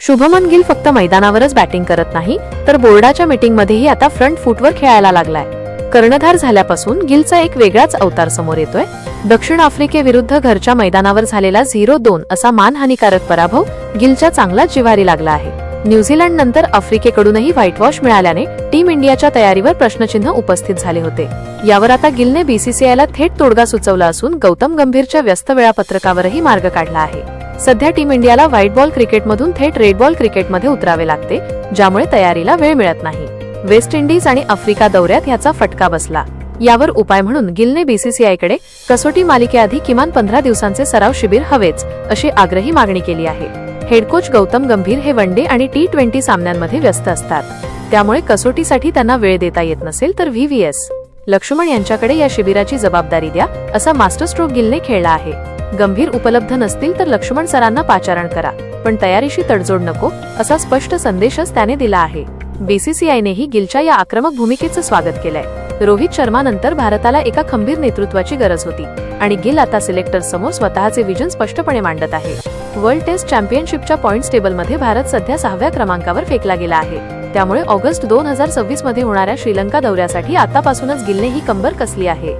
शुभमन गिल फक्त मैदानावरच बॅटिंग करत नाही तर बोर्डाच्या मीटिंगमध्येही आता फ्रंट फूटवर खेळायला लागलाय. कर्णधार झाल्यापासून गिलचा एक वेगळाच अवतार समोर येतोय. दक्षिण आफ्रिकेविरुद्ध घरच्या मैदानावर झालेला 0-2 असा मानहानिकारक पराभव गिलच्या चांगलाच जिव्हारी लागला आहे. न्यूझीलंड नंतर आफ्रिकेकडूनही व्हाईट वॉश मिळाल्याने टीम इंडियाच्या तयारीवर प्रश्नचिन्ह उपस्थित झाले होते. यावर आता गिलने बीसीसीआयला थेट तोडगा सुचवला असून गौतम गंभीरच्या व्यस्त वेळापत्रकावरही मार्ग काढला आहे. सध्या टीम इंडियाला व्हाईट बॉल क्रिकेटमधून थेट रेड बॉल क्रिकेटमध्ये उतरावे लागते, ज्यामुळे तयारीला वेळ मिळत नाही. वेस्ट इंडिज आणि आफ्रिका दौऱ्यात याचा फटका बसला. यावर उपाय म्हणून गिलने बीसीसीआयकडे कसोटी मालिकेआधी किमान 15 दिवसांचे सराव शिबिर हवेच अशी आग्रही मागणी केली आहे. हेड कोच गौतम गंभीर हे वन डे आणि T20 सामन्यांमध्ये व्यस्त असतात, त्यामुळे कसोटीसाठी त्यांना वेळ देता येत नसेल तर VVS लक्ष्मण यांच्याकडे या शिबिराची जबाबदारी द्या असा मास्टर स्ट्रोक गिलने खेळला आहे. गंभीर उपलब्ध नसतील तर लक्ष्मण सरांना पाचारण करा, पण तयारीशी तडजोड नको असा स्पष्ट संदेशच त्याने दिला आहे. बीसीसीआयनेही गिलच्या या आक्रमक भूमिकेचं स्वागत केलंय. रोहित शर्मा नंतर भारताला एका खंबीर नेतृत्वाची गरज होती आणि गिल आता सिलेक्टर्स समोर स्वतःचे विजन स्पष्टपणे मांडत आहे. वर्ल्ड टेस्ट चॅम्पियनशिपच्या पॉइंट्स टेबलमध्ये भारत सध्या 6व्या क्रमांकावर फेकला गेला आहे. त्यामुळे ऑगस्ट 2026 मध्ये होणाऱ्या श्रीलंका दौऱ्यासाठी आतापासूनच गिलने ही कंबर कसली आहे.